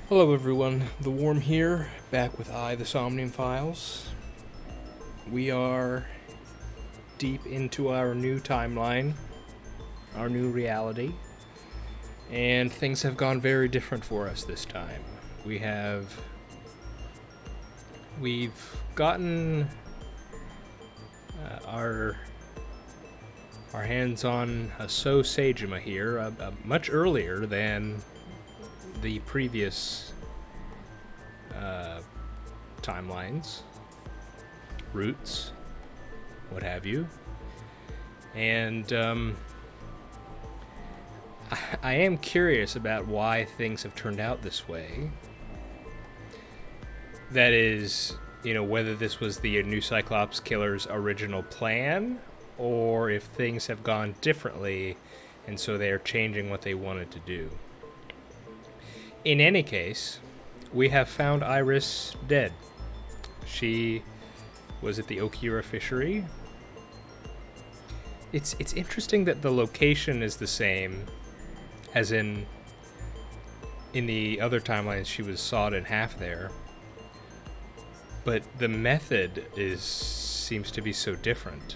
Hello everyone, The Worm here, back with the Somnium Files. We are deep into our new timeline, our new reality, and things have gone very different for us this time. We've gotten our hands on a So Sagema here, much earlier than the previous timelines, roots, what have you. And I am curious about why things have turned out this way. That is, whether this was the New Cyclops Killer's original plan, or if things have gone differently, and so they are changing what they wanted to do. In any case, we have found Iris dead. She was at the Okira fishery. It's interesting that the location is the same, as in the other timelines she was sawed in half there. But the method seems to be so different.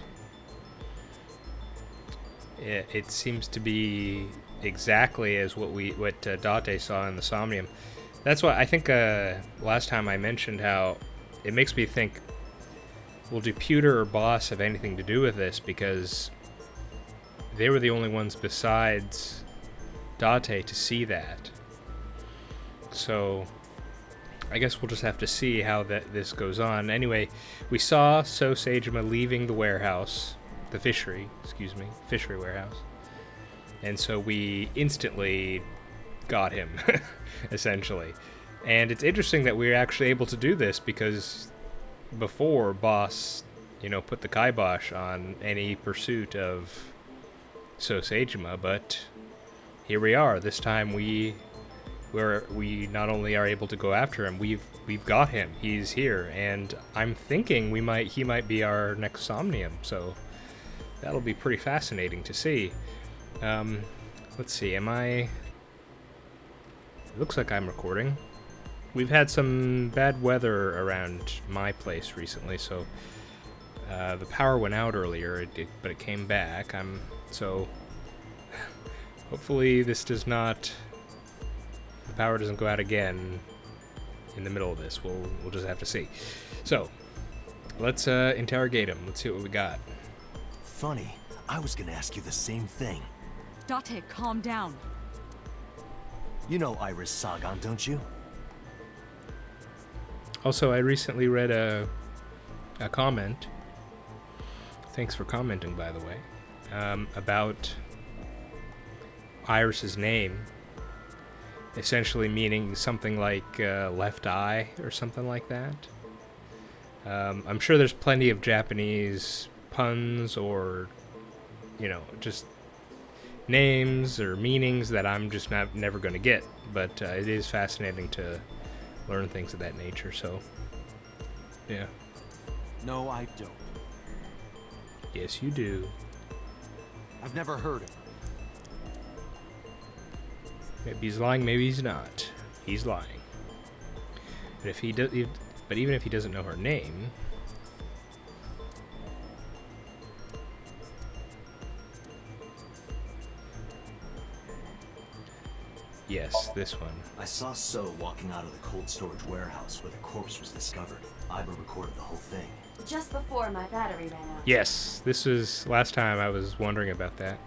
It seems to be exactly as what Date saw in the Somnium. That's why I think last time I mentioned how it makes me think, will Deputer or Boss have anything to do with this, because they were the only ones besides Date to see that. So I guess we'll just have to see how this goes on. Anyway, we saw So Sagema leaving the warehouse, the fishery warehouse. And so we instantly got him, essentially. And it's interesting that we were actually able to do this, because before Boss, put the kibosh on any pursuit of So Sagema, but here we are. This time we not only are able to go after him, we've got him. He's here, and I'm thinking he might be our next Somnium. So that'll be pretty fascinating to see. Let's see. It looks like I'm recording. We've had some bad weather around my place recently, so the power went out earlier, but it came back. So hopefully the power doesn't go out again in the middle of this. We'll just have to see. So let's interrogate him. Let's see what we got. Funny, I was gonna ask you the same thing. Date, calm down. You know Iris Sagan, don't you? Also, I recently read a comment. Thanks for commenting, by the way, about Iris's name, essentially meaning something like left eye or something like that. I'm sure there's plenty of Japanese puns or, just names or meanings that I'm just never going to get, but it is fascinating to learn things of that nature. So yeah. No, I don't. Yes, you do. I've never heard of her. Maybe he's lying, maybe he's not. He's lying. But even if he doesn't know her name, yes, this one. I saw So walking out of the cold storage warehouse where the corpse was discovered. Iba recorded the whole thing. Just before my battery ran out. Yes, this was last time I was wondering about that.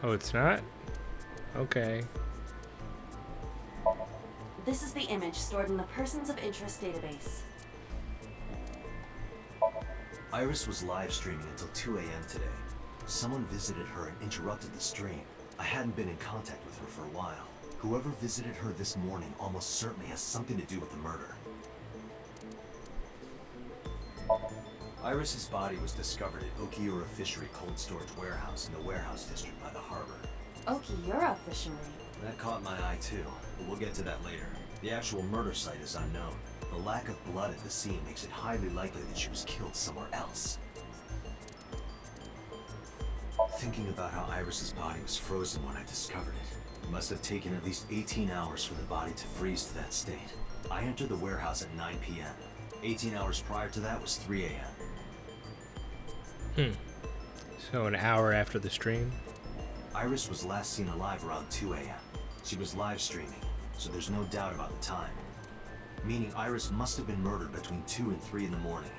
Oh, it's not? Okay. This is the image stored in the Persons of Interest database. Iris was live streaming until 2 a.m. today. Someone visited her and interrupted the stream. I hadn't been in contact with her for a while. Whoever visited her this morning almost certainly has something to do with the murder. Iris's body was discovered at Okira Fishery Cold Storage Warehouse in the warehouse district by the harbor. Okira fishery. That caught my eye too, but we'll get to that later. The actual murder site is unknown. The lack of blood at the scene makes it highly likely that she was killed somewhere else. Thinking about how Iris's body was frozen when I discovered it. It must have taken at least 18 hours for the body to freeze to that state. I entered the warehouse at 9 p.m. 18 hours prior to that was 3 a.m. So an hour after the stream? Iris was last seen alive around 2 a.m. She was live streaming, so there's no doubt about the time. Meaning Iris must have been murdered between 2 and 3 in the morning.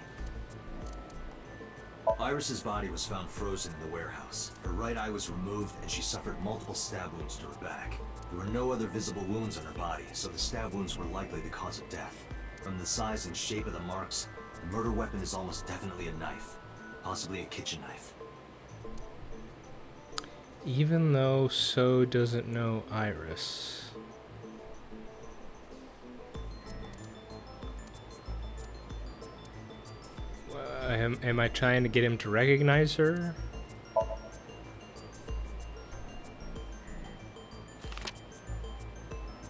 Iris's body was found frozen in the warehouse. Her right eye was removed and she suffered multiple stab wounds to her back. There were no other visible wounds on her body, so the stab wounds were likely the cause of death. From the size and shape of the marks, the murder weapon is almost definitely a knife. Possibly a kitchen knife. Even though So doesn't know Iris. Am I trying to get him to recognize her?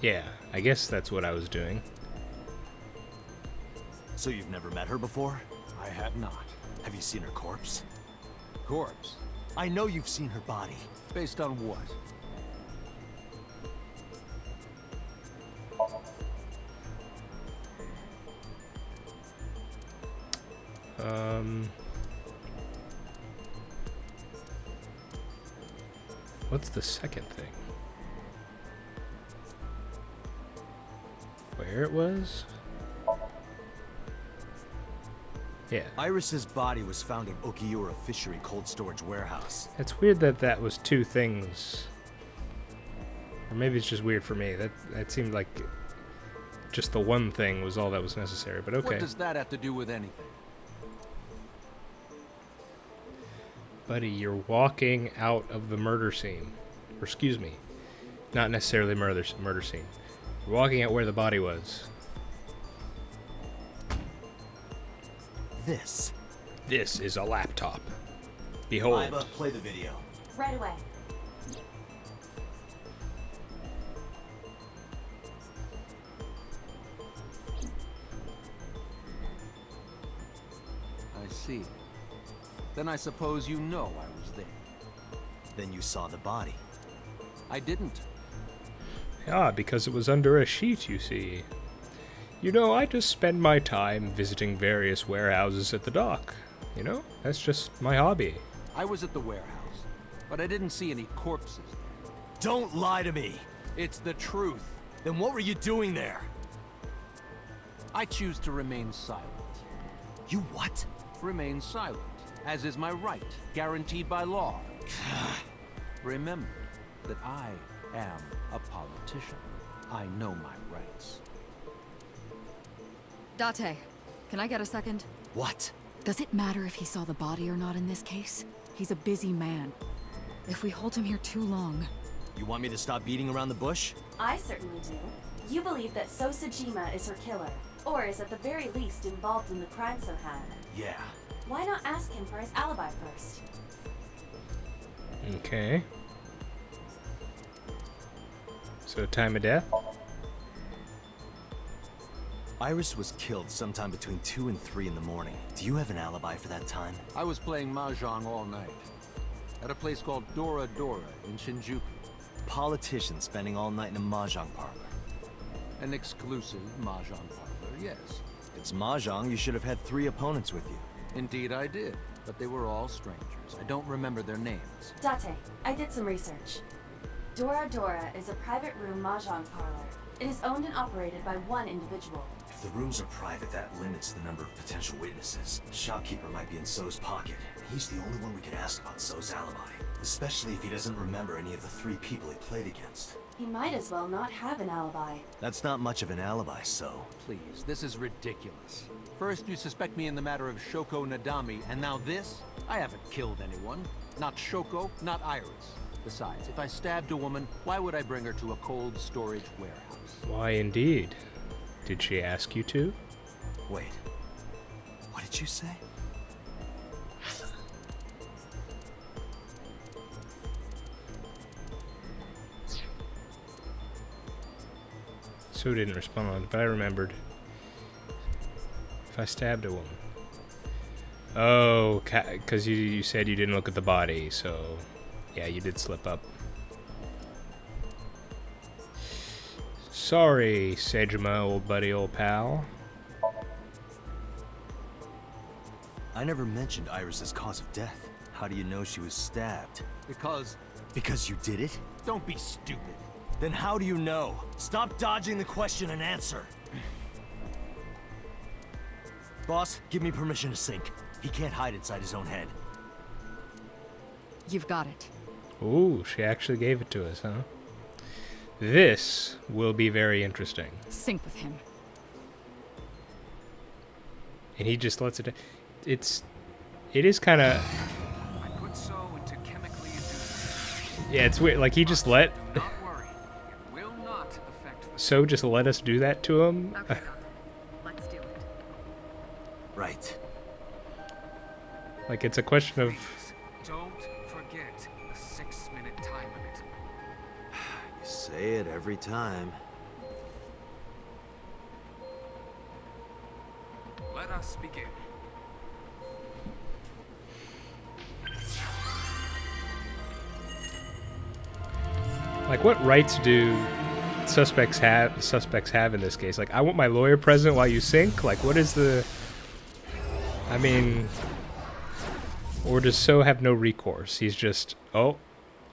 Yeah, I guess that's what I was doing. So you've never met her before? I have not. Have you seen her corpse? Corpse? I know you've seen her body. Based on what? What's the second thing? Where it was? Yeah. Iris's body was found in Okiura Fishery Cold Storage Warehouse. It's weird that that was two things. Or maybe it's just weird for me. That seemed like just the one thing was all that was necessary, but okay. What does that have to do with anything? Buddy, you're walking out of the murder scene. Or excuse me, not necessarily murder scene. You're walking out where the body was. This. This is a laptop. Behold. Iva, play the video. Right away. I see. Then I suppose you know I was there. Then you saw the body. I didn't. Ah, because it was under a sheet, you see. You know, I just spend my time visiting various warehouses at the dock. You know, that's just my hobby. I was at the warehouse, but I didn't see any corpses there. Don't lie to me! It's the truth. Then what were you doing there? I choose to remain silent. You what? Remain silent, as is my right, guaranteed by law. Remember that I am a politician. I know my rights. Date, can I get a second? What? Does it matter if he saw the body or not in this case? He's a busy man. If we hold him here too long... You want me to stop beating around the bush? I certainly do. You believe that Sosajima is her killer, or is at the very least involved in the crime somehow. Yeah. Why not ask him for his alibi first? Okay. So, time of death? Iris was killed sometime between 2 and 3 in the morning. Do you have an alibi for that time? I was playing Mahjong all night. At a place called Dora Dora in Shinjuku. Politician spending all night in a mahjong parlor. An exclusive Mahjong parlor, yes. It's mahjong, you should have had 3 opponents with you. Indeed I did, but they were all strangers. I don't remember their names. Date, I did some research. Dora Dora is a private room mahjong parlor. It is owned and operated by one individual. If the rooms are private, that limits the number of potential witnesses. The shopkeeper might be in So's pocket. He's the only one we could ask about So's alibi. Especially if he doesn't remember any of the 3 people he played against. He might as well not have an alibi. That's not much of an alibi, So. Please, this is ridiculous. First you suspect me in the matter of Shoko Nadami, and now this? I haven't killed anyone. Not Shoko, not Iris. Besides, if I stabbed a woman, why would I bring her to a cold storage warehouse? Why, indeed. Did she ask you to? Wait. What did you say? So didn't respond, but I remembered. If I stabbed a woman. Oh, because you said you didn't look at the body, so... Yeah, you did slip up. Sorry, Sejima, old buddy, old pal. I never mentioned Iris's cause of death. How do you know she was stabbed? Because... Because you did it? Don't be stupid. Then how do you know? Stop dodging the question and answer. Boss, give me permission to sink. He can't hide inside his own head. You've got it. Ooh, she actually gave it to us, huh? This will be very interesting. Sync with him. And he just lets it... It is kind of... I put so into chemically induced. Yeah, it's weird. Like, he just let... Don't worry. It will not affect the... So just let us do that to him? Okay, let's do it. Right. Like, it's a question of... Please, don't forget the 6-minute time limit. You say it every time. Let us begin. Like, what rights do suspects have in this case? Like, I want my lawyer present while you sync? Like, what is the... I mean... Or does So have no recourse? He's just, oh,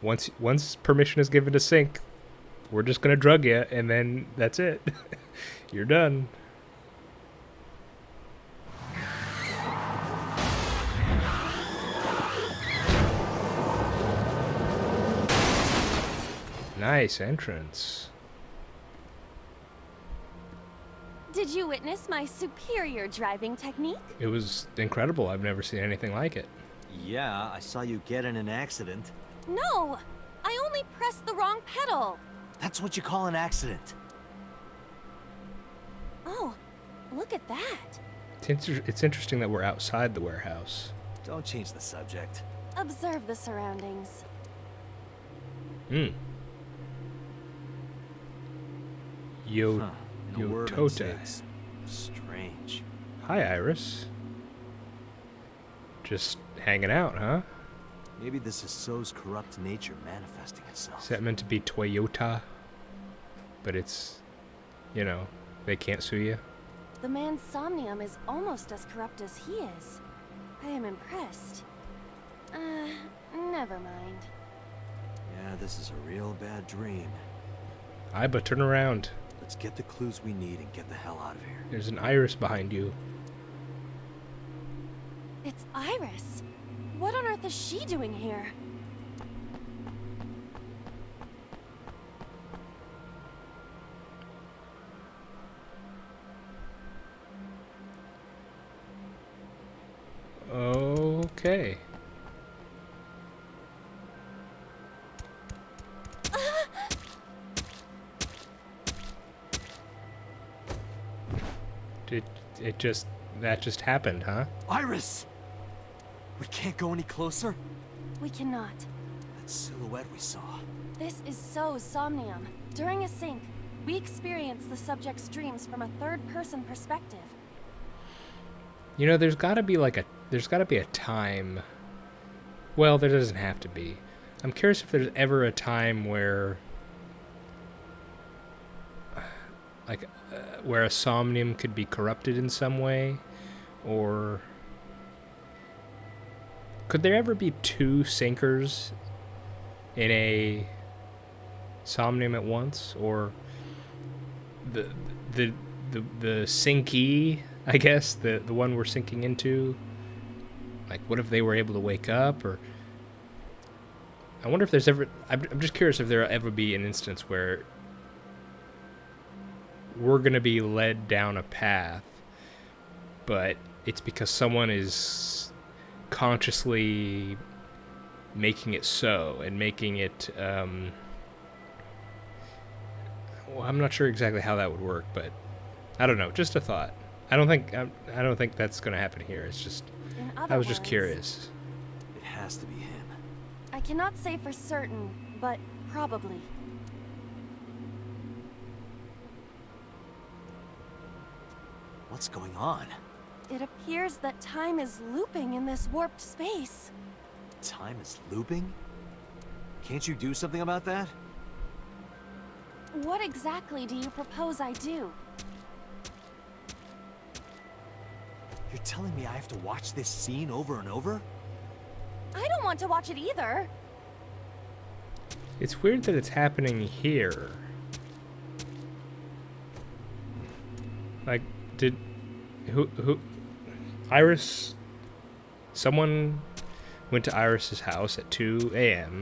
once permission is given to sync, we're just gonna drug you, and then that's it. You're done. Nice entrance. Did you witness my superior driving technique? It was incredible. I've never seen anything like it. Yeah, I saw you get in an accident. No! I only pressed the wrong pedal! That's what you call an accident. Oh, look at that. It's interesting that we're outside the warehouse. Don't change the subject. Observe the surroundings. Hmm. Huh. No word on Yotota. six. Strange. Hi, Iris. Just hanging out, huh? Maybe this is So's corrupt nature manifesting itself. Is that meant to be Toyota? But it's, you know, they can't sue you. The man Somnium is almost as corrupt as he is. I am impressed. Never mind. Yeah, this is a real bad dream. Iba, turn around. Let's get the clues we need and get the hell out of here. There's an Iris behind you. It's Iris. What on earth is she doing here? Okay. That just happened, huh? Iris! We can't go any closer? We cannot. That silhouette we saw. This is So's Somnium. During a sync, we experience the subject's dreams from a third-person perspective. You know, there's gotta be a time. Well, there doesn't have to be. I'm curious if there's ever a time where, where a Somnium could be corrupted in some way, or could there ever be two sinkers in a Somnium at once, or the sinky, I guess, the one we're sinking into? Like, what if they were able to wake up? Or I wonder if there's ever... I'm just curious if there'll ever be an instance where we're going to be led down a path, but it's because someone is consciously making it so, and making it... well, I'm not sure exactly how that would work, but I don't know. Just a thought. I don't think that's going to happen here. It's just... In other I was just words, curious. It has to be him. I cannot say for certain, but probably. What's going on? It appears that time is looping in this warped space. Time is looping? Can't you do something about that? What exactly do you propose I do? You're telling me I have to watch this scene over and over? I don't want to watch it either. It's weird that it's happening here. Like, who, Iris, someone went to Iris's house at 2 a.m.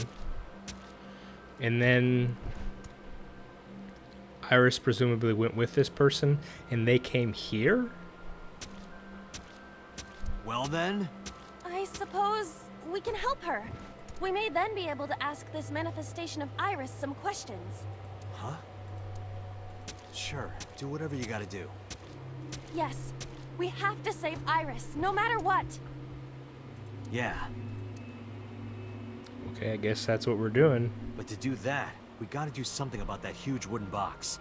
and then Iris presumably went with this person and they came here? Well then? I suppose we can help her. We may then be able to ask this manifestation of Iris some questions. Huh? Sure, do whatever you gotta do. Yes, we have to save Iris, no matter what. Yeah, Okay, I guess that's what we're doing. but to do that, we gotta do something about that huge wooden box.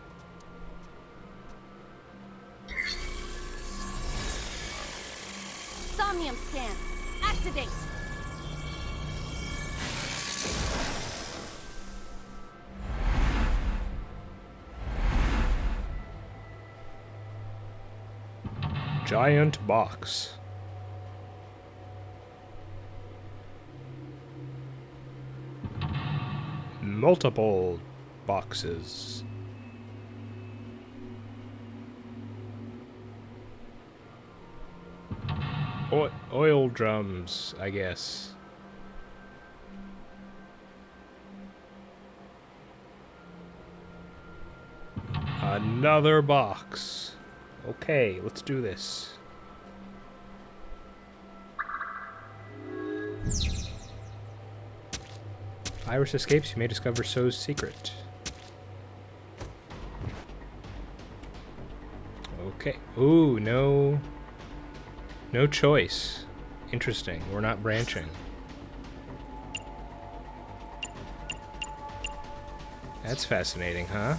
Somnium scan. Activate. Giant box. Multiple boxes. Oil drums, I guess. Another box. Okay, let's do this. If Iris escapes, you may discover So's secret. Okay. Ooh, no choice. Interesting. We're not branching. That's fascinating, huh?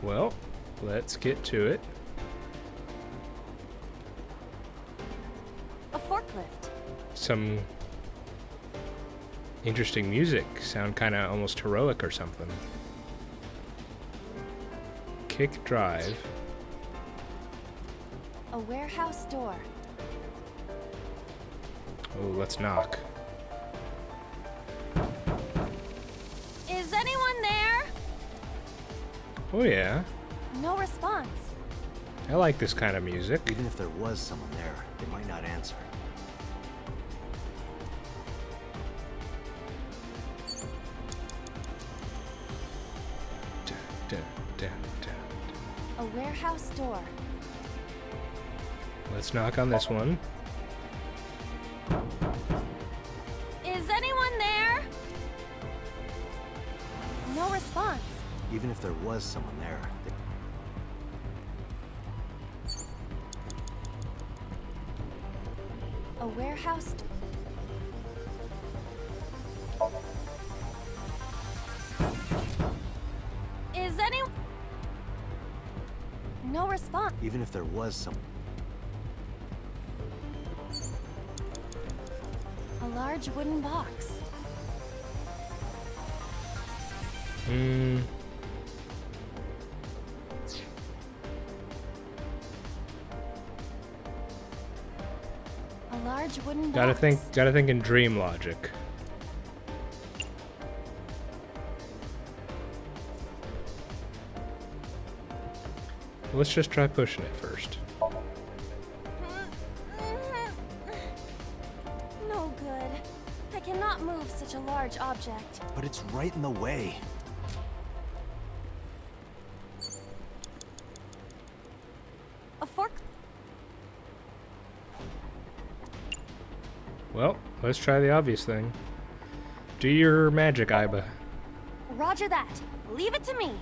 Well, let's get to it. A forklift. Some interesting music. Sound kind of almost heroic or something. Kick drive. A warehouse door. Oh, let's knock. Is anyone there? Oh yeah, No response. I like this kind of music. Even if there was someone there, they might not answer. Dun, dun, dun, dun. A warehouse door. Let's knock on this one. Is anyone there? No response. Even if there was someone there, A warehouse. Is any? No response. even if there was someone. A large wooden box. Hmm. A large wooden Gotta box. think in dream logic. Let's just try pushing it first. No good. I cannot move such a large object. But it's right in the way. A fork. Well, let's try the obvious thing. Do your magic, Iba. Roger that. Leave it to me.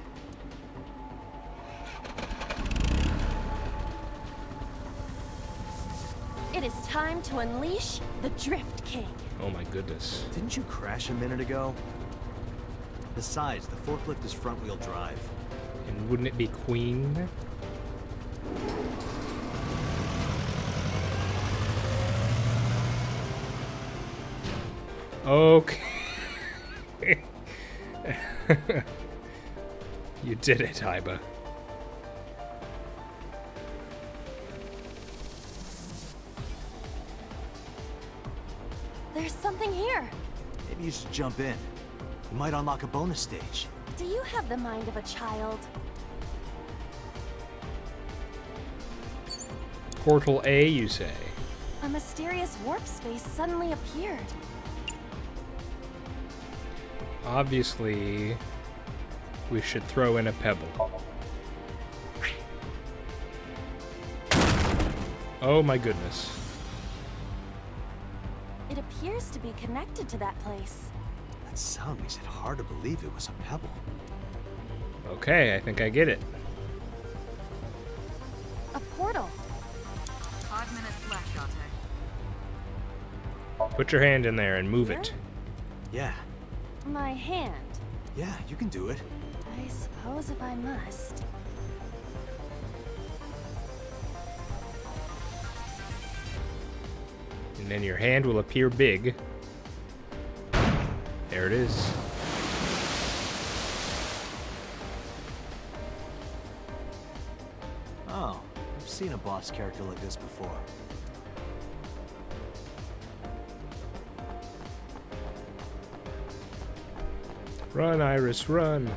It is time to unleash the Drift King. Oh my goodness. Didn't you crash a minute ago? Besides, the forklift is front-wheel drive. And wouldn't it be Queen? Okay. You did it, Iba. There's something here. Maybe you should jump in. You might unlock a bonus stage. Do you have the mind of a child? Portal A, you say? A mysterious warp space suddenly appeared. Obviously, we should throw in a pebble. Oh my goodness. It appears to be connected to that place. That sound makes it hard to believe it was a pebble. Okay, I think I get it. A portal. 5 minutes left, Dante. Put your hand in there and move it. Yeah, My hand. yeah, you can do it. I suppose if I must. And then your hand will appear big. There it is. Oh, I've seen a boss character like this before. Run, Iris, run.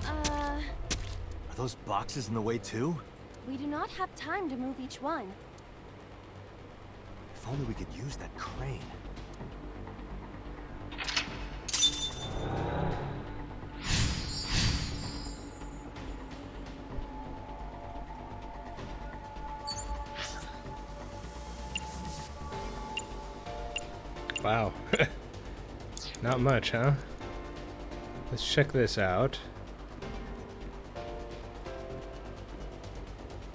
Are those boxes in the way too? We do not have time to move each one. If only we could use that crane. Wow. Not much, huh? Let's check this out.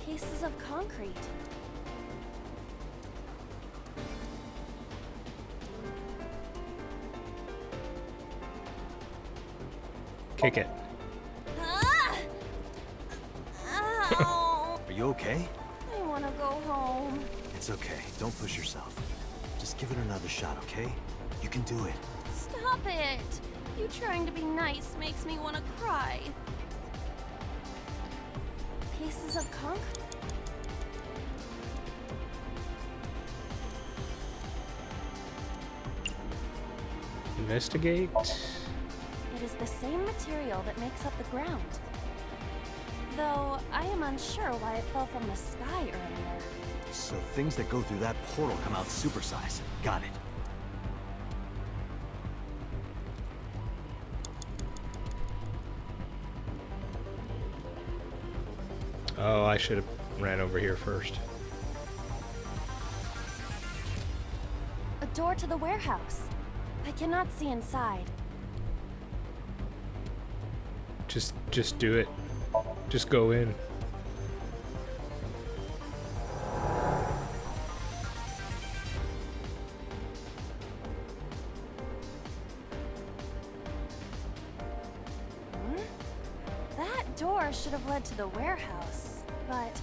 Pieces of concrete. Kick it. Ah! Ow! Are you okay? I want to go home. It's okay. Don't push yourself. Just give it another shot, okay? You can do it. Stop it! You trying to be nice makes me want to cry. Pieces of concrete. Investigate. It is the same material that makes up the ground. Though I am unsure why it fell from the sky earlier. So things that go through that portal come out supersized. Got it. Oh, I should have ran over here first. A door to the warehouse. I cannot see inside. Just do it. Just go in. That door should have led to the warehouse, but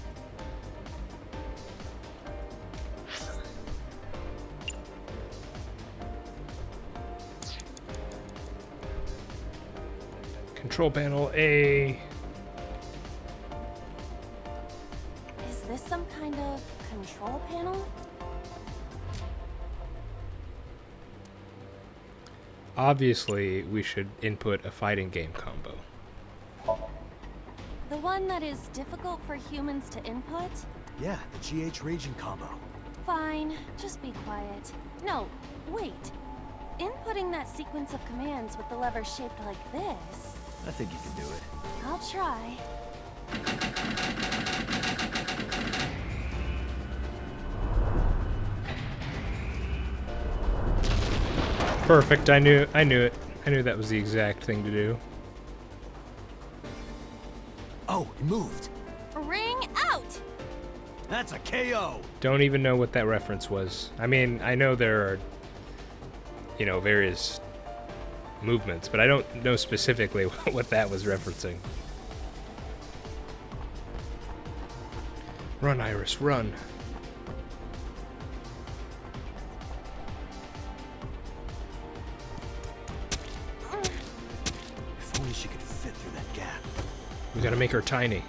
Control panel A. is this some kind of control panel? Obviously, we should input a fighting game combo. The one that is difficult for humans to input? Yeah, the GH Raging combo. Fine, just be quiet. No, wait. Inputting that sequence of commands with the lever shaped like this. I think you can do it. I'll try. Perfect. I knew it. I knew that was the exact thing to do. Oh, it moved. Ring out! That's a KO. Don't even know what that reference was. I mean, I know there are, you know, various movements, but I don't know specifically what that was referencing. Run, Iris, run. If only she could fit through that gap. We gotta make her tiny.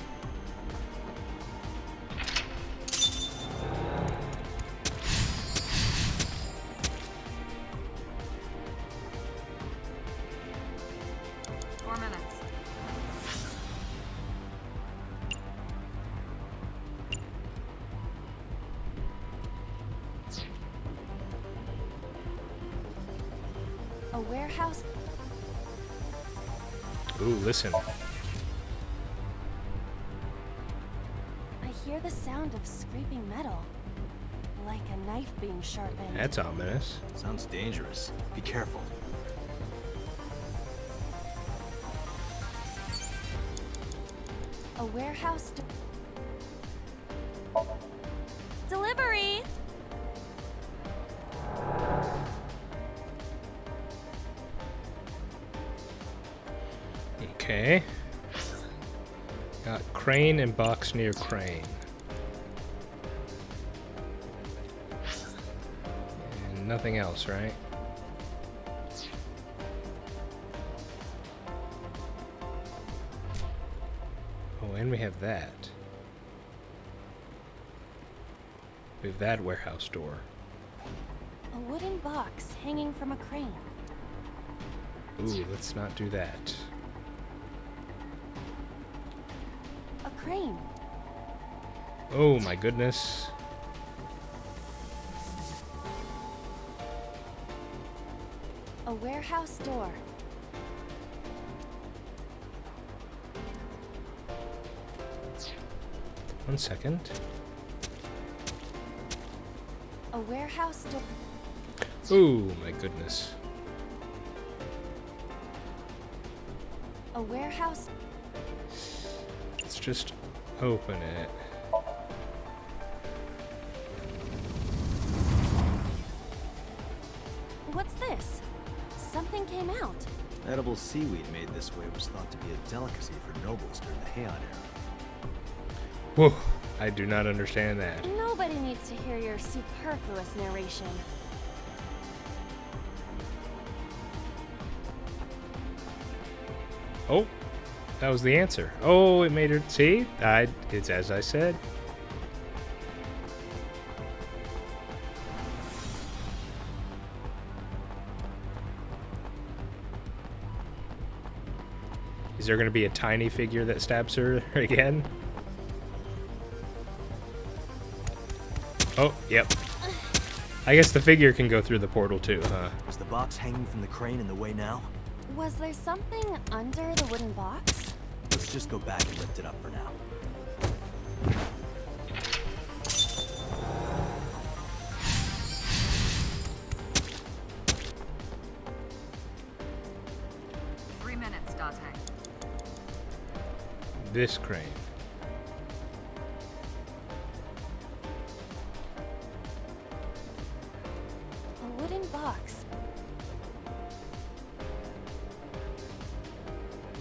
A warehouse. Ooh, listen. I hear the sound of scraping metal. Like a knife being sharpened. That's ominous. Sounds dangerous. Be careful. A warehouse. Delivery! Okay. Got crane and box near crane. And nothing else, right? Oh, and we have that. We have that warehouse door. A wooden box hanging from a crane. Ooh, let's not do that. A crane. Oh my goodness. A warehouse door. One second. A warehouse door. Oh my goodness. A warehouse. Let's just open it. What's this? Something came out. Edible seaweed made this way was thought to be a delicacy for nobles during the Heian era. Whoa, I do not understand that. Nobody needs to hear your superfluous narration. Oh, that was the answer. Oh, it made her see. It's as I said. Is there going to be a tiny figure that stabs her again? Oh, yep. I guess the figure can go through the portal too, huh? Is the box hanging from the crane in the way now? Was there something under the wooden box? Let's just go back and lift it up for now. This crane. A wooden box.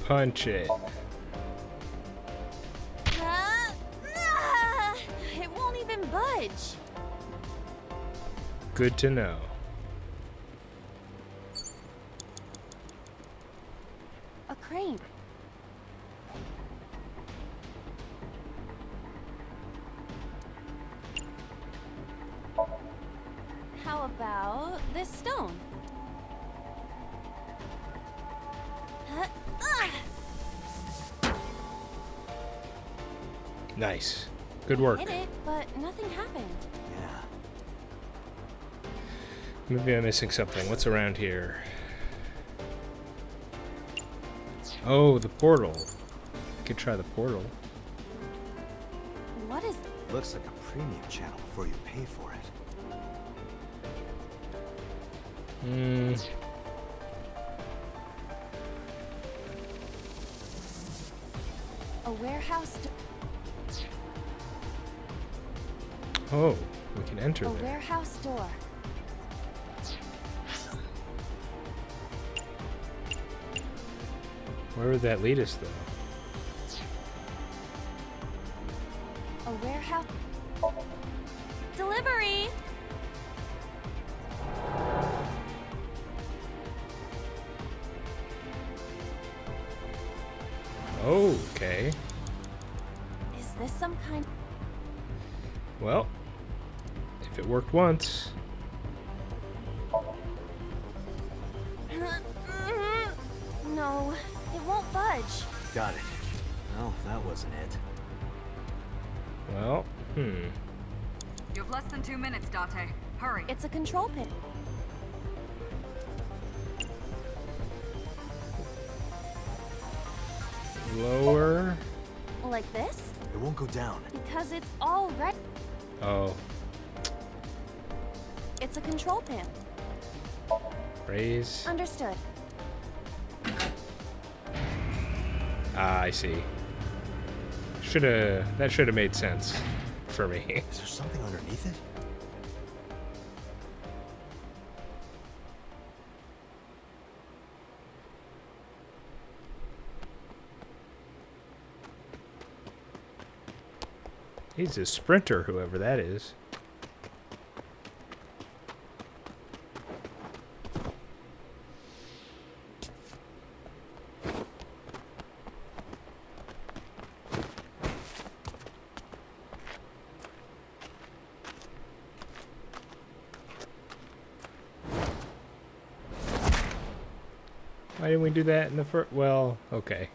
Punch it. It won't even budge. Good to know. A crane. How about this stone? Nice. Good work. Hit it, but nothing happened. Yeah. Maybe I'm missing something. What's around here? Oh, the portal. I could try the portal. What is... Looks like a premium channel before you pay for it. A warehouse... Oh, we can enter A there. warehouse door. Where would that lead us, though? A A warehouse. Delivery! Okay. Is this some kind? Well, if it worked once. No, it won't budge. Got it. Well, that wasn't it. Well, You have less than 2 minutes, Date. Hurry. It's a control pin. Lower. Like this? It won't go down. Because it's all right. Oh, It's a control pin. raise. Understood. Ah, I see. That should have made sense for me. Is there something underneath it? He's a sprinter, whoever that is. Why didn't we do that in the first? Well, okay.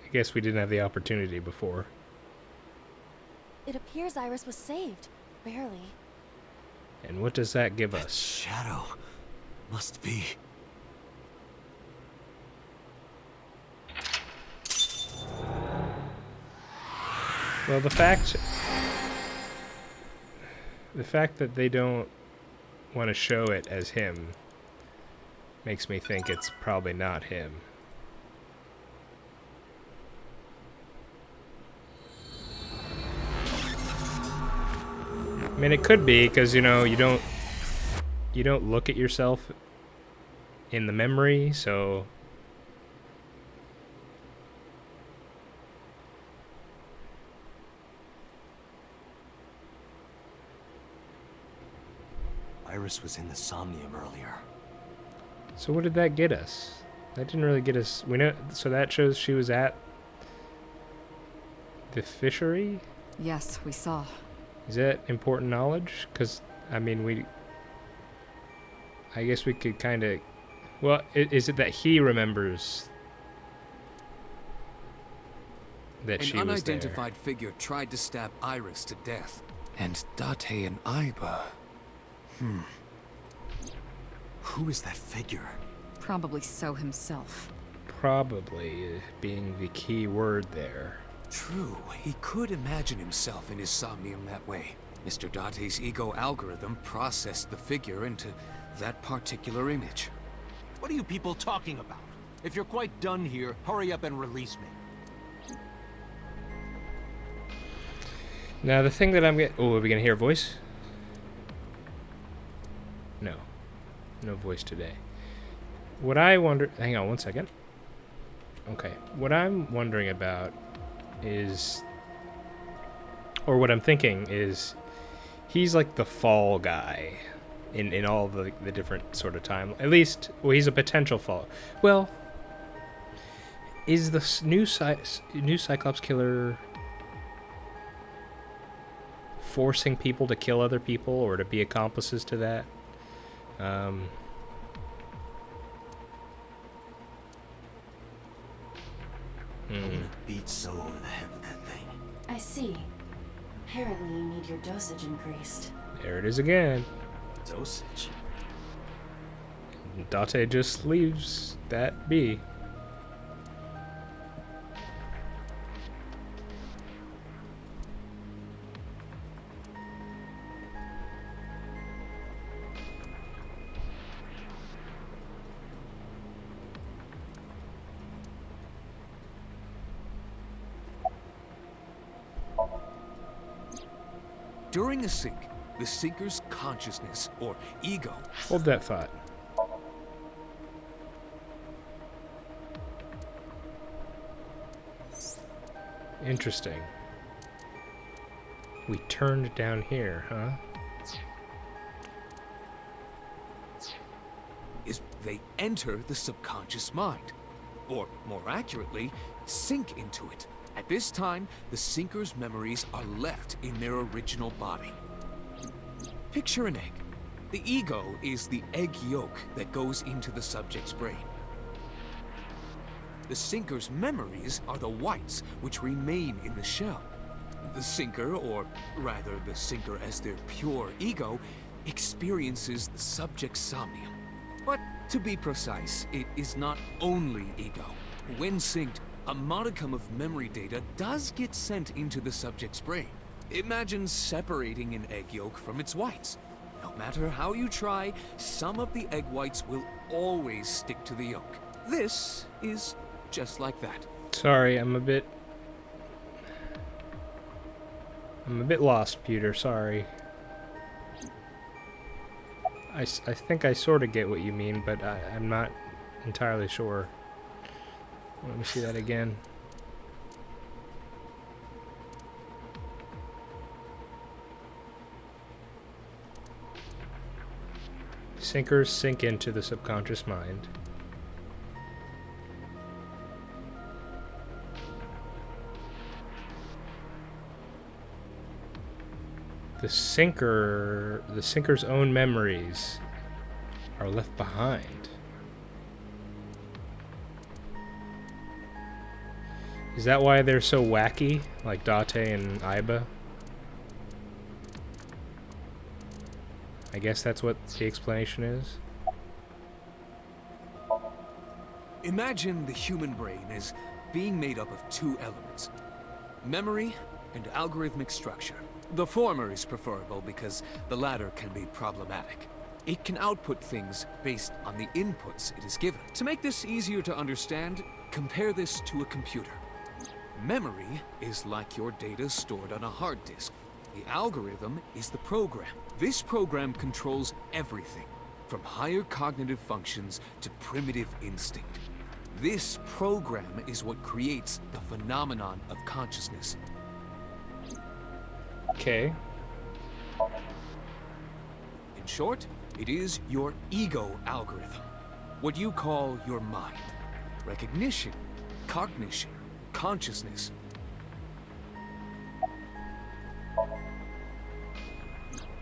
I guess we didn't have the opportunity before. It appears Iris was saved. Barely. And what does that give That us? shadow must be. Well, the fact that they don't want to show it as him makes me think it's probably not him. I mean, it could be because, you know, you don't look at yourself in the memory, so Iris was in the Somnium earlier. so what did that get us? That didn't really get us. We know, so that shows she was at the fishery. Yes, we saw. Is that important knowledge? Because, I mean, I guess we could kind of... Well, is it that he remembers that she An was there? unidentified figure tried to stab Iris to death. And Date and Iba. Who is that figure? Probably so himself. Probably being the key word there. True, he could imagine himself in his Somnium that way. Mr. Date's ego algorithm processed the figure into that particular image. What are you people talking about? If you're quite done here, hurry up and release me. Now, the thing that I'm getting... Oh, are we going to hear a voice? No. No voice today. What I wonder... Hang on one second. Okay. What I'm wondering about is... Or what I'm thinking is... He's like the fall guy in all the different sort of time. At least, well, he's a potential fall. Well, is the new Cyclops killer forcing people to kill other people or to be accomplices to that? Beat so over the head with that thing. I see. Apparently you need your dosage increased. There it is again. Dosage. Date just leaves that be. During a sync, the Seeker's consciousness, or ego, Hold that thought. Interesting. We turned down here, huh? Is they enter the subconscious mind. Or, more accurately, sink into it. At this time, the sinker's memories are left in their original body. Picture an egg. The ego is the egg yolk that goes into the subject's brain. The sinker's memories are the whites, which remain in the shell. The sinker, or rather the sinker as their pure ego, experiences the subject's somnium. But to be precise, it is not only ego. When synced, a modicum of memory data does get sent into the subject's brain. Imagine separating an egg yolk from its whites. No matter how you try, some of the egg whites will always stick to the yolk. This is just like that. Sorry, I'm a bit lost, Peter. Sorry. I think I sort of get what you mean, but I'm not entirely sure. Let me see that again. Sinkers sink into the subconscious mind. The sinker's own memories are left behind. Is that why they're so wacky, like Date and Aiba? I guess that's what the explanation is. Imagine the human brain as being made up of two elements: memory and algorithmic structure. The former is preferable because the latter can be problematic. It can output things based on the inputs it is given. To make this easier to understand, compare this to a computer. Memory is like your data stored on a hard disk. The algorithm is the program. This program controls everything, from higher cognitive functions to primitive instinct. This program is what creates the phenomenon of consciousness. Okay. In short, it is your ego algorithm. What you call your mind. Recognition, cognition, consciousness.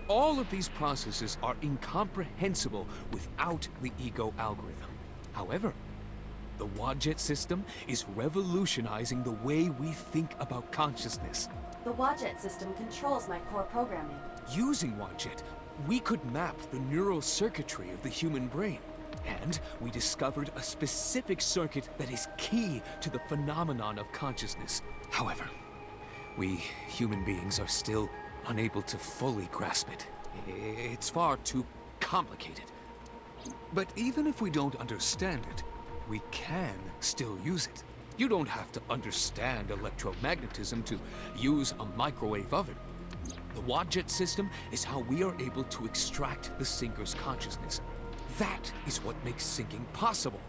All of these processes are incomprehensible without the ego algorithm. However, the Wadjet system is revolutionizing the way we think about consciousness. The Wadjet system controls my core programming. Using Wadjet, we could map the neural circuitry of the human brain. And we discovered a specific circuit that is key to the phenomenon of consciousness. However, we human beings are still unable to fully grasp it. It's far too complicated. But even if we don't understand it, we can still use it. You don't have to understand electromagnetism to use a microwave oven. The Wadjet system is how we are able to extract the sinker's consciousness. That is what makes syncing possible.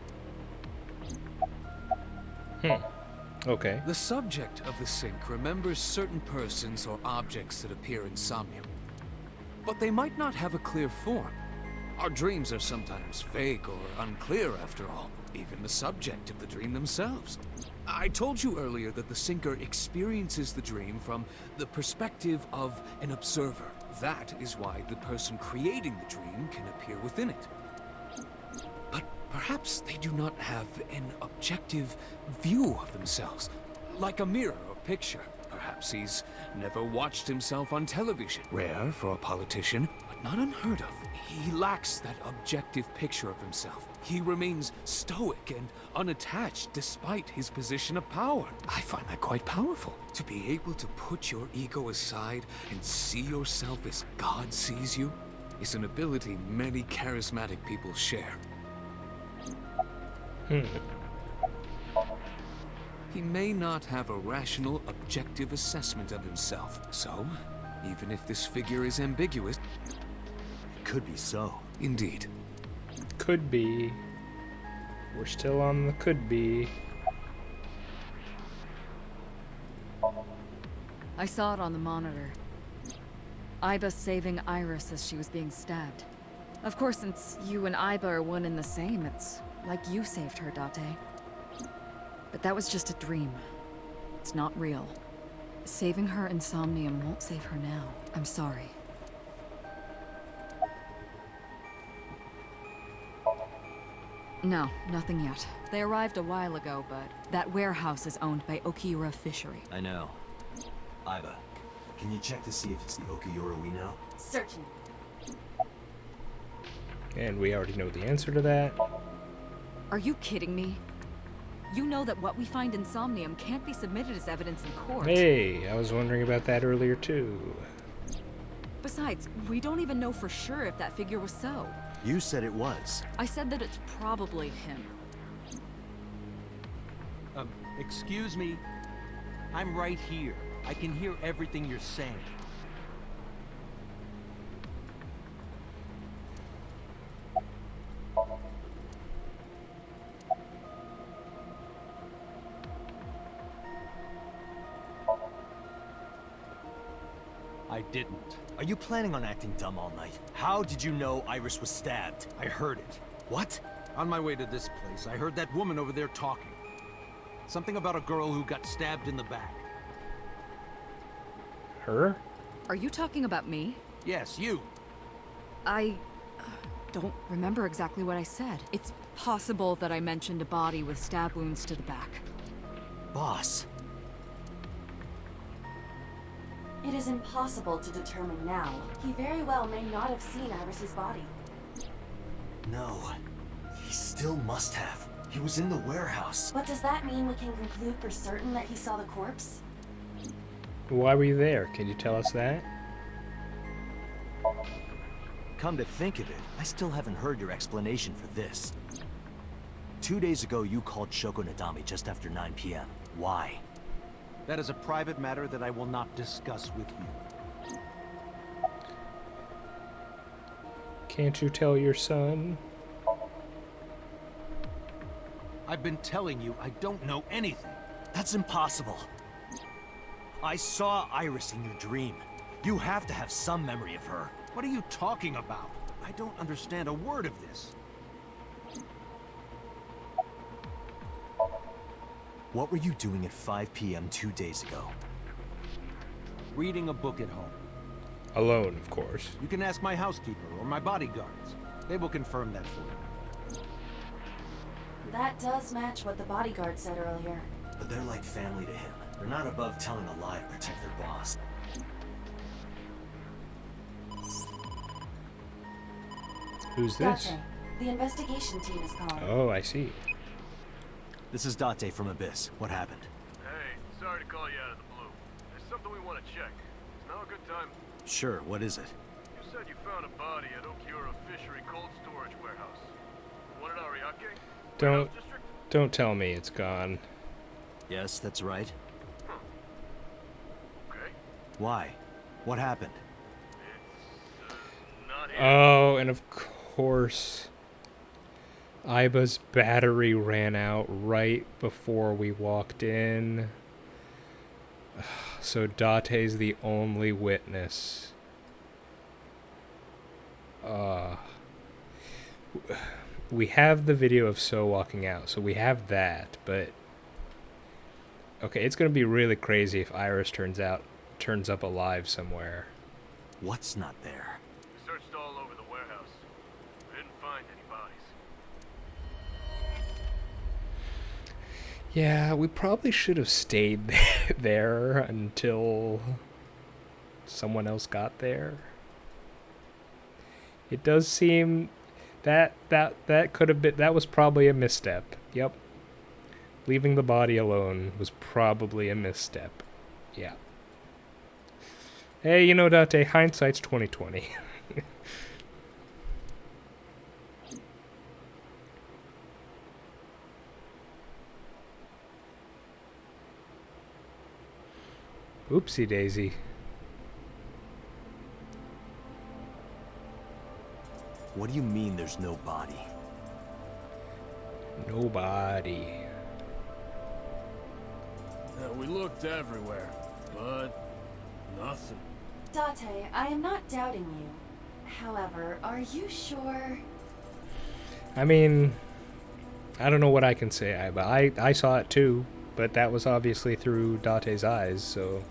Okay. The subject of the sync remembers certain persons or objects that appear in Somnium. But they might not have a clear form. Our dreams are sometimes vague or unclear after all, even the subject of the dream themselves. I told you earlier that the syncer experiences the dream from the perspective of an observer. That is why the person creating the dream can appear within it. But perhaps they do not have an objective view of themselves, like a mirror or picture. Perhaps he's never watched himself on television. Rare for a politician, but not unheard of. He lacks that objective picture of himself. He remains stoic and unattached despite his position of power. I find that quite powerful. To be able to put your ego aside and see yourself as God sees you is an ability many charismatic people share. He may not have a rational, objective assessment of himself. So, even if this figure is ambiguous, It could be so. indeed. Could be. We're still on the could be. I saw it on the monitor. Iba saving Iris as she was being stabbed. Of course, since you and Iba are one and the same, it's like you saved her, Date. But that was just a dream. It's not real. Saving her in Somnium won't save her now. I'm sorry. No, nothing yet. They arrived a while ago, but that warehouse is owned by Okiura Fishery. I know. Iba, can you check to see if it's the Okiura we know? Searching. And we already know the answer to that. Are you kidding me? You know that what we find in Somnium can't be submitted as evidence in court. Hey, I was wondering about that earlier too. Besides, we don't even know for sure if that figure was so. You said it was. I said that it's probably him. Excuse me? I'm right here. I can hear everything you're saying. I didn't. Are you planning on acting dumb all night? How did you know Iris was stabbed? I heard it. What? On my way to this place, I heard that woman over there talking. Something about a girl who got stabbed in the back. Her? Are you talking about me? Yes, you. I don't remember exactly what I said. It's possible that I mentioned a body with stab wounds to the back. Boss. It is impossible to determine now. He very well may not have seen Iris's body. No. He still must have. He was in the warehouse. But does that mean we can conclude for certain that he saw the corpse? Why were you there? Can you tell us that? Come to think of it, I still haven't heard your explanation for this. 2 days ago, you called Shoko Nadami just after 9 p.m. Why? That is a private matter that I will not discuss with you. Can't you tell your son? I've been telling you I don't know anything. That's impossible. I saw Iris in your dream. You have to have some memory of her. What are you talking about? I don't understand a word of this. What were you doing at 5 p.m. 2 days ago? Reading a book at home. Alone, of course. You can ask my housekeeper or my bodyguards. They will confirm that for you. That does match what the bodyguard said earlier. But they're like family to him. They're not above telling a lie to protect their boss. Who's this? Date, the investigation team is calling. Oh, I see. This is Date from Abyss. What happened? Hey, sorry to call you out of the blue. There's something we want to check. Is now a good time? Sure, what is it? You said you found a body at Okiura Fishery Cold Storage Warehouse. One in Ariake? Don't Warehouse District? don't tell me it's gone. Yes, that's right. Okay. Why? What happened? It's not here. Oh, and of course, Iba's battery ran out right before we walked in. So Date's the only witness. We have the video of So walking out, so we have that, but okay, it's gonna be really crazy if Iris turns up alive somewhere. What's not there? We searched all over the warehouse. We didn't find any bodies. Yeah, we probably should have stayed there until someone else got there. It does seem that could have been, that was probably a misstep. Yep. Leaving the body alone was probably a misstep. Yeah. Hey, you know, Date, hindsight's 20/20. Oopsie daisy. What do you mean there's no body? Nobody. We looked everywhere, but Nothing. Date, I am not doubting you. However, are you sure? I mean, I don't know what I can say, but I saw it too, but that was obviously through Date's eyes, so...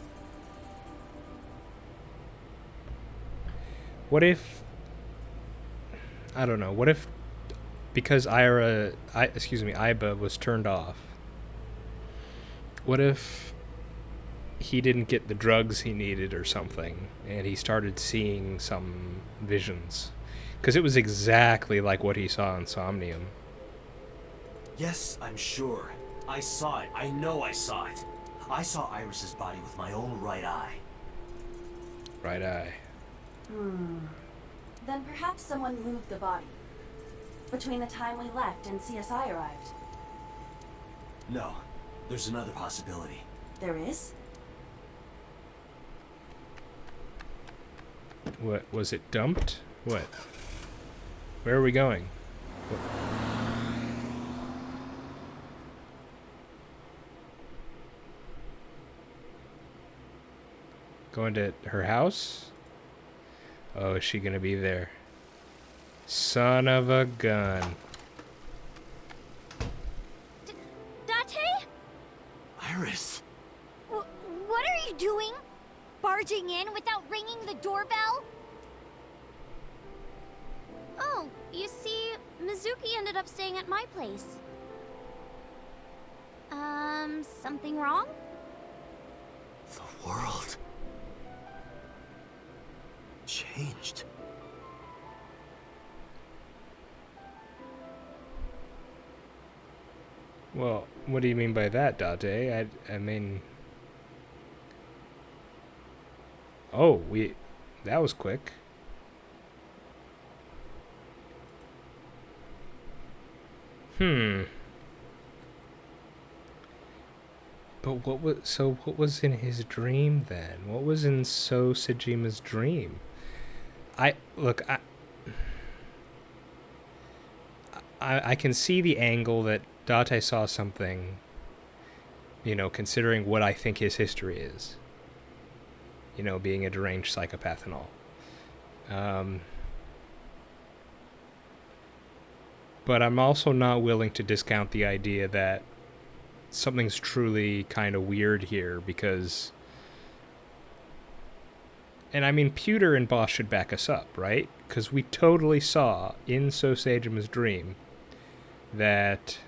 What if... I don't know, what if... Because Iba was turned off, what if he didn't get the drugs he needed or something, and he started seeing some visions? Because it was exactly like what he saw in Somnium. Yes, I'm sure. I saw it. I know I saw it. I saw Iris's body with my own right eye. Right eye. Then perhaps someone moved the body. Between the time we left and CSI arrived. No, there's another possibility. There is? What, was it dumped? What? Where are we going? What? Going to her house? Oh, is she gonna be there? Son of a gun. Date? Iris! What are you doing? Barging in without ringing the doorbell? Oh, you see, Mizuki ended up staying at my place. Something wrong? The world... changed. Well, what do you mean by that, Date? I mean... Oh, that was quick. But what was in his dream then? What was in So Sejima's dream? I can see the angle that Date saw something, you know, considering what I think his history is. You know, being a deranged psychopath and all. But I'm also not willing to discount the idea that something's truly kind of weird here, because... And I mean, Pewter and Boss should back us up, right? Because we totally saw in So Sejima's dream that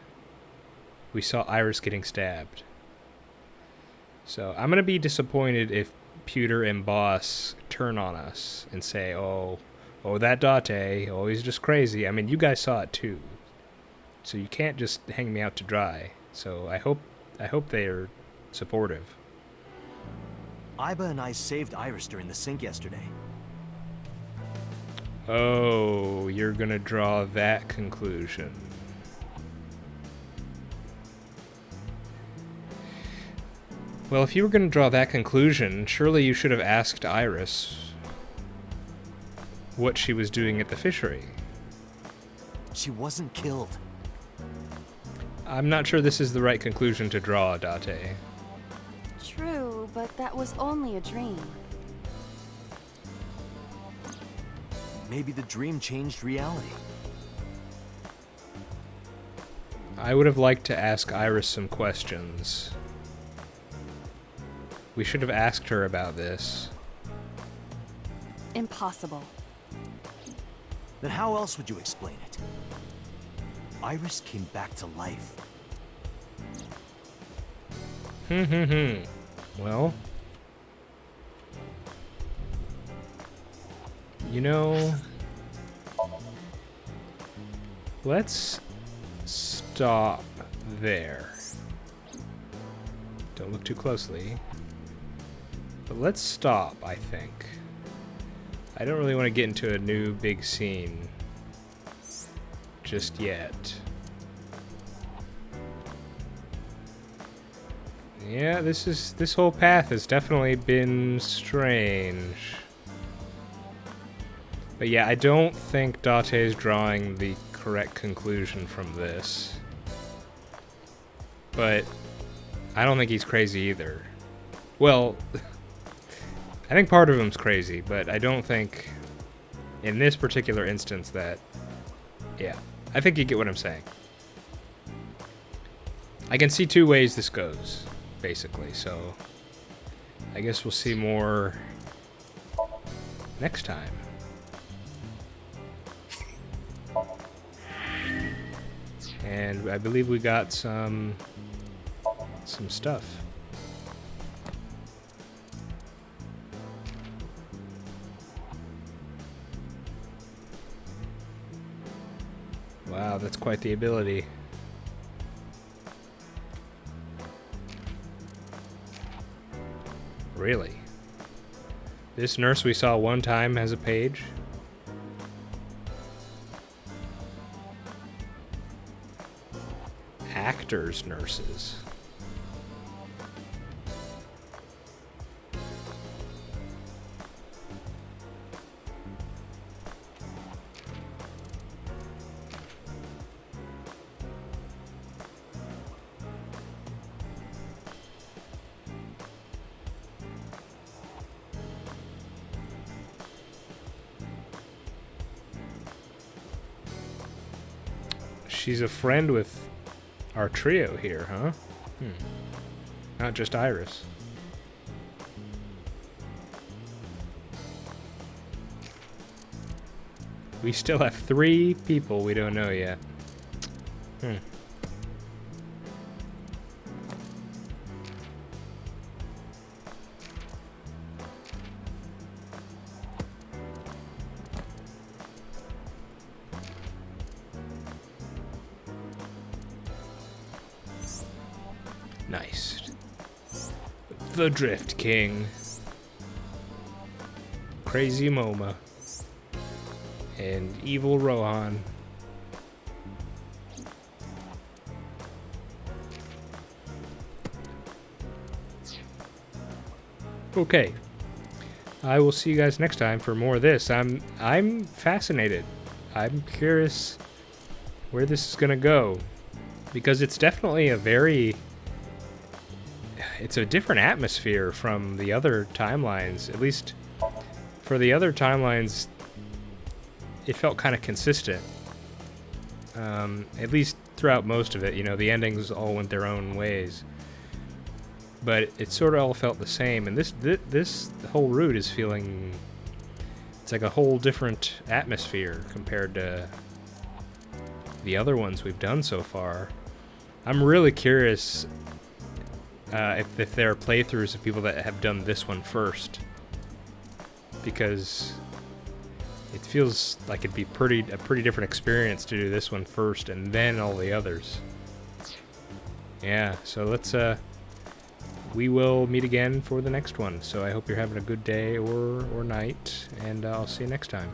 we saw Iris getting stabbed. So I'm going to be disappointed if Pewter and Boss turn on us and say, oh, that Date, oh, he's just crazy. I mean, you guys saw it too. So you can't just hang me out to dry. So I hope they are supportive. Iba and I saved Iris during the sink yesterday. Oh, you're gonna draw that conclusion. Well, if you were gonna draw that conclusion, surely you should have asked Iris what she was doing at the fishery. She wasn't killed. I'm not sure this is the right conclusion to draw, Date. True, but that was only a dream. Maybe the dream changed reality. I would have liked to ask Iris some questions. We should have asked her about this. Impossible. Then how else would you explain it? Iris came back to life. Well, you know, let's stop there. Don't look too closely. But let's stop, I think. I don't really want to get into a new big scene just yet. Yeah, this whole path has definitely been strange. But yeah, I don't think Date is drawing the correct conclusion from this. But I don't think he's crazy either. Well, I think part of him's crazy, but I don't think in this particular instance that, yeah, I think you get what I'm saying. I can see two ways this goes, basically, so I guess we'll see more next time. And I believe we got some stuff. Wow, that's quite the ability. Really? This nurse we saw one time has a page? Actors, nurses. She's a friend with our trio here, huh? Not just Iris. We still have 3 people we don't know yet. Nice. The Drift King. Crazy Moma. And Evil Rohan. Okay. I will see you guys next time for more of this. I'm fascinated. I'm curious where this is gonna go. Because it's definitely it's a different atmosphere from the other timelines. At least for the other timelines, it felt kind of consistent. At least throughout most of it, you know, the endings all went their own ways. But it sort of all felt the same. And this whole route is feeling... It's like a whole different atmosphere compared to the other ones we've done so far. I'm really curious if there are playthroughs of people that have done this one first, because it feels like it'd be a pretty different experience to do this one first and then all the others. Yeah, so let's we will meet again for the next one. So I hope you're having a good day or night, and I'll see you next time.